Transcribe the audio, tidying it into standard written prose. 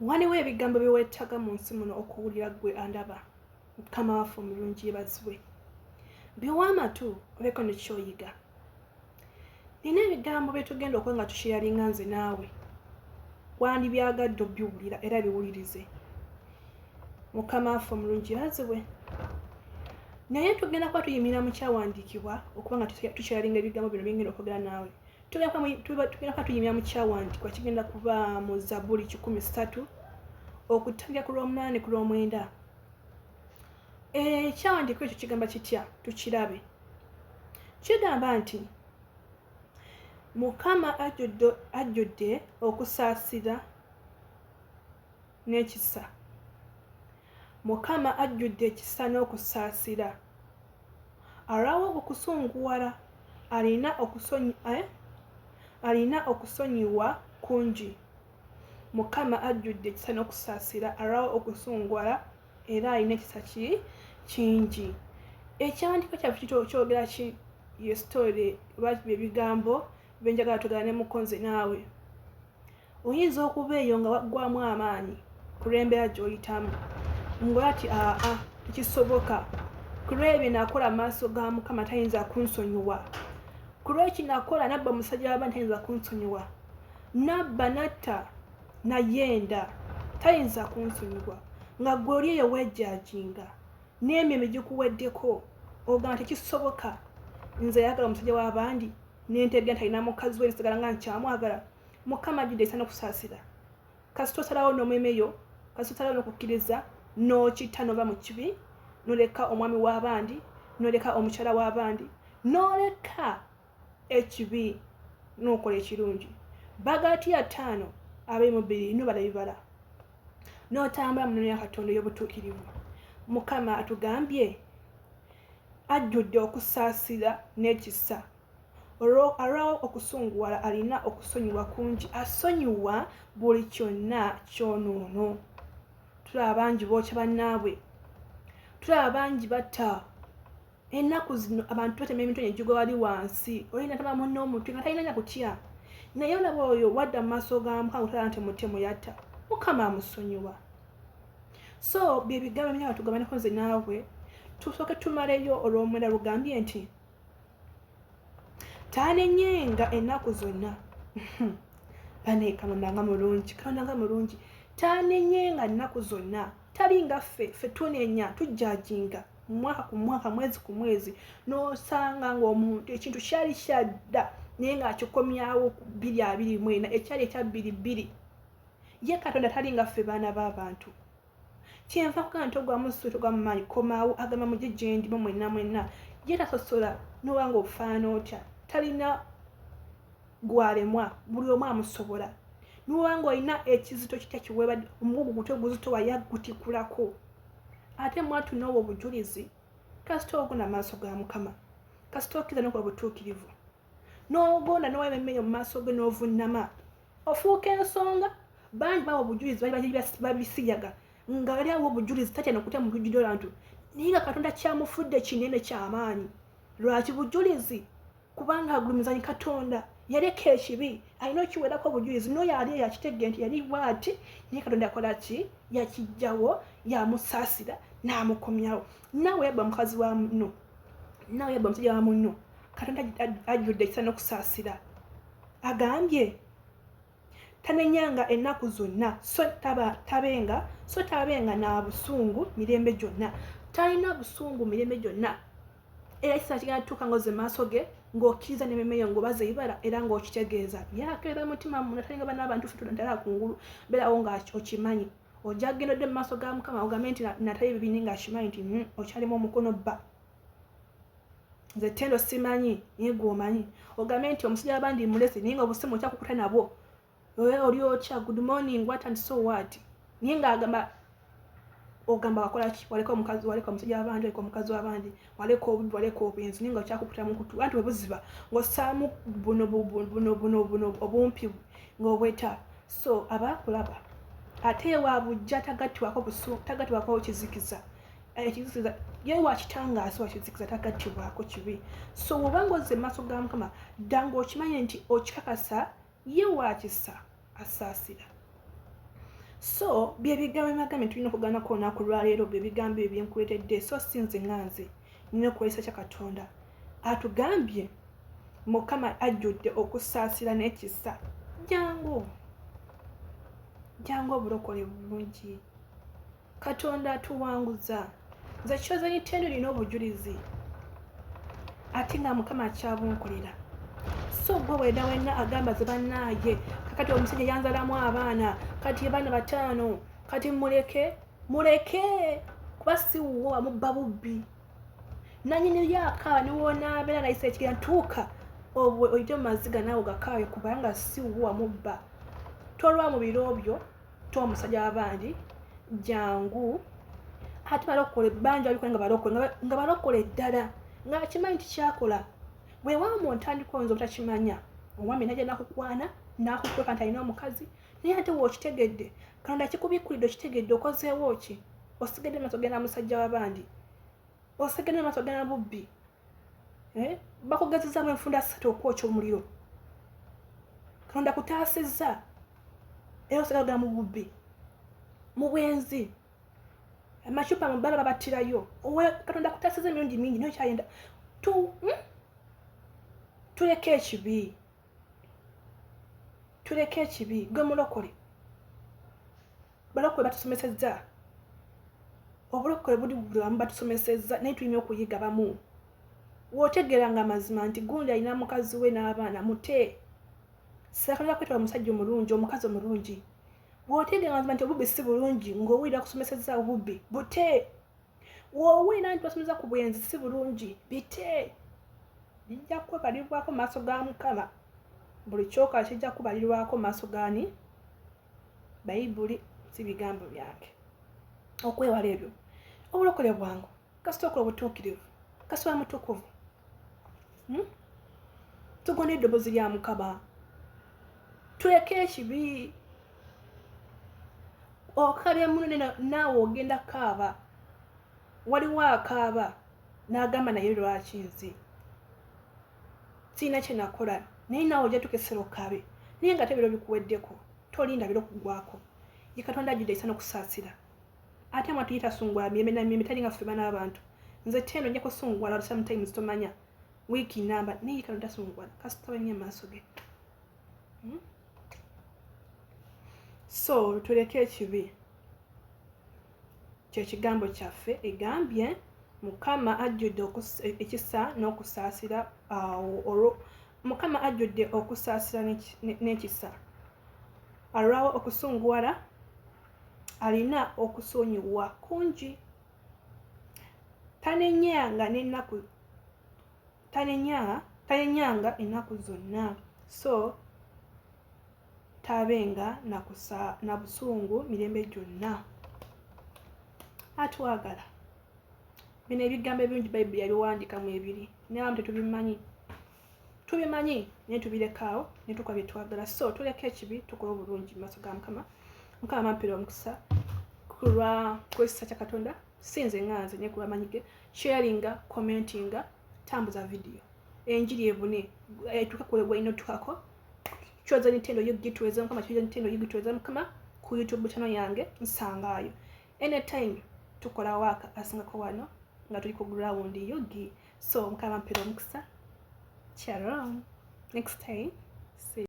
waliwo ebigambo byeweetaga mu nsi muno okuwulira ggwe andaba mukama waffe omulungi yeebazibwe biwa amatu obeeko nekyoyiga nina ebigambo byetugenda okuba nga tukyalinga nze naawe wandibyagadde obiwulira era biwulirize mukama waffe omulungi yeebazibwe naye tugenda kuba tuyimira mu kyawandiikibwa okuba nga tukyalinga ebigambo bino byengenda okwogera naawe tugenda kuba tuyimira mu kyawandiikibwa kigenda kuba mu Zabbuli 13 okutangira ku lw'omunaana ku lw'omwenda ekyawandiikibwa ekyo kigamba kitya tukirabe kigamba nti Mukama ajjudde okusaasira n'ekisa Mukama ajjudde ekisa n'okusaasira alwawo okusunguwala alina okusonyiwa kungi Mukama ajjudde ekisa n'okusaasira alwawo okusunguwala era alina ekisa kingi ekyawandiiko kyaffe kyogera ki ye story ebigambo benjagala tugala ne mukonze naawe oyinza okuba eyo nga waggwamu amaanyi kulembera gy'oyitamu ng'ati tekisoboka kulw'ebyo nakola maaso ga Mukama tayinza kunsonyiwa kulw'eki nakola nabba omusajja w'abantu tayinza kunsonyiwa nabba natta nayenda tayinza kunsonyiwa nga ggwe oli eyo weejajinga n'emirimu gikuweddeko ogamba tekisoboka nze yagala omusajja w'abandi nentegera talina mukazi we nsigala nga nkyamwagala Mukama ajjudde ekisa n'okusaasira kasita osalawo n'omweme yo kasita osalawo n'okukkiriza n'okitta n'ova mu kibi n'oleka omwami w'abandi n'oleka omukyala w'abandi n'oleka ekibi n'okola ekirungi Bagatiya 5 2 balabibala n'otambula mu nnono ya Katonda ey'obutuukirivu Mukama atugambye ajjudde okusaasira n'ekisa alwawo okusunguwala alina okusonyiwa kungi asonyiwa buli kyonna kyonoono tulaba bangi bookya bannaabwe tulaba bangi batta ennaku zino abantu batema emitwe negigwa wali wansi olina taba munno omutwe nga talina nya kutya naye olaba oyo wadda mu maaso ga Mukama talaba nti mutemu yatta Mukama amusonyiwa so bye bigambo ebinyaga tugabaneko nze naawe tusooke tumaleyo olw'omwenda lugambye nti tanenyenga ennaku zonna bane Katonda nga mulungi tanenyenga ennaku zonna talinga ffe tunenya tujjajinga mwaka ku mwaka mwezi ku mwezi n'osanga ng'omuntu ekintu kyali kyadda naye ng'akikomyawo 224 ekyali ekya 22 ye Katonda talinga ffe baana b'abantu kyenva kugamba nti ogwamusu togwamumanyi komaawo agamba mujje gye ndi mwenna ye tasosola n'owanga obufaanana otya talina gwalemwa buli omu amusobola n'owanga olina ekizito kitya kiweebadde omugugu gutwe guzitowa yaggutikulako ate mwatu n'obwo obujulizi kasita ogona maaso ga Mukama kasita okkiza n'okola obutuukirivu n'ogonda n'owememmeyo mu maaso ge n'ovunnama ofuuka ensonga bangi bawa obujulizi babisiyaga nga bali awo obujulizi tatya nokutya mu lujjudde olwantu naye nga Katonda kyamufudde kinene kyamaanyi lwaki bujulizi kubanga agulumizanyi Katonda yaleka ekibi alina okiwerako obujulizi n'oyo ali yakitegge nti yali bw'ati naye Katonda yakola ki yakijjawo yamusaasira n'amukomyawo naawe yabba mukazi wa munno naawe yabba omusajja wa munno Katonda ajjudde ekisa n'okusaasira agambye tanenyanga ennaku zonna so tabenga na busungu mirembe gyonna talina busungu mirembe gyonna era ekisa kigenda tutuuka ng'oze maaso ge ng'okkiriza n'emmemeyo ng'obaza ebibala era ng'okitegeeza yakeera mutima munda talinga bana abantu ffe tudala kungulu beerawo ng'okimanyi ojja kugendodde mu maaso ga Mukama ogambe nti natali bibini ng'akimanyi nti okyalimu omukono bba nze ttendo simanyi naye gw'omanyi ogambe nti omusajja w'abandi mulese naye nga obusimu okyakukuta nabwo oli otya good morning what and so what naye ng'agamba ogamba wakola ki waleka omukazi waleka omusajja w'abandi waleka omukazi w'abandi waleka obuddu waleka obwenzi naye nga okyakukuta mu kutu anti webuziba ng'ossaamu buno obumpi ng'obweta so abaakulaba ate wabujja tagattibwako kizikiza ekizikiza ye wakitangaasa wakizikiza tagattibwako kibi so bw'obanga ozze maaso ga Mukama ddanga okimanye nti okikakasa ye wakisa asaasira So bye bigambo by'amagambo tulina okugaanako olunaku lwaleero bye bigambo ebyenkuleetedde so sinze nganze nina okukozesa kya Katonda atugambye Mukama ajjudde okusaasira n'ekisa. Jangu obulokole bulungi. Katonda atuwanguza. Nze kyoza Nintendo nina obujulizi ate nga Mukama akyabunkolera. So gwe wenna agamba ze bannaaye kakati omusajja yanzalamu abaana kati abaana 5 kati muleke kuba si wuwo wamubba bubbi nanyini lyaka niwonaabeera nayisa ekigera ntuuka oyite mu maziga naawe gakaawe kubanga si wuwo wamubba. Tolwa mu biro byo tomusajja abandi jangu ate balokole bangi abikola nga balokole ddala nga akimanyi tikyakola bwe waamu ontandika oyinza obutakimanya omwami najja nakukwana nakukweka nti alina omukazi naye ate wookitegedde Katonda kikubikkulidde okitegedde okozeewo ki osigedde maaso genda musajja w'abandi osigedde maaso genda bubbi bakugezezaamu enfunda 3 okwokya omuliro Katonda kutaasizza era osigala mu bubbi mu bwenzi amacupa mu bbala babattirayo Katonda kutaasizza emirundi mingi naye okyayenda tuleke ekibi gwe mulokole balokole batusomesezza obulokole buli bulamu batusomesezza naye tulina okuyiga bamu wootegeranga amazima nti gundi alina mukazi we n'abaana mute Katonda kwetala omusajja omulungi omukazi omulungi wootegeranga amazima nti obubbi si bulungi ng'owulira kusomesezza obubbi bute woowulira nti basomeza ku bwenzi si bulungi bite bijja kwebalirwako mu maaso ga Mukama buli kyoka kijja kubalirwako mu maaso gani Bayibuli si bigambo byange okwewala ebyo obulokole bwangu kasita okola obutuukirivu kasita mutukuvu tugonde eddoboozi lya Mukama tuleke ekibi okabya munene naawe ogenda kaaba waliwo akaaba n'agamba naye lwaki nze sirina kye nakola naye naawe ojja tukesera okabe naye nga tebiro bikuweddeko tolinda biro kugwako ye Katonda ajjudde ekisa n'okusaasira ate amwe tuyita sungula mirembe na mirembe tali nga ffe bana abantu nze teno njja kusungula sometimes tomanya wiiki namba naye Katonda tasungula kasita banya amaaso ge so tuleke ekibi kyekigambo kyaffe egambye Mukama ajjudde ekisa n'okusaasira olwo Mukama ajjudde okusaasira n'ekisa alwawo okusunguwala alina okusonyiwa kungi tanenyanga ennaku zonna so tabenga na busungu mirembe gyonna atwagala bino ebigambo ebirungi Bayibuli yabiwandiika mu ebiri naye tetubimanyi naye tubirekawo ne tukola bye twagala so tuleke ekibi tukola obulungi mu maaso ga Mukama amampira omukisa kulwa kwesa kya Katonda sinze nganze ne kulwamanyige sharinga commentinga tambuza video enjiri ebune tukakole gwa inotukako Kyoza Nintendo yigitweza Mukama Kyoza Nintendo yigitweza Mukama ku YouTube channel yange nsangayo anytime tukola waka asingako wano nga tuli ku ground yogi so Mukama mpira omukisa Shalom. Next time. See you.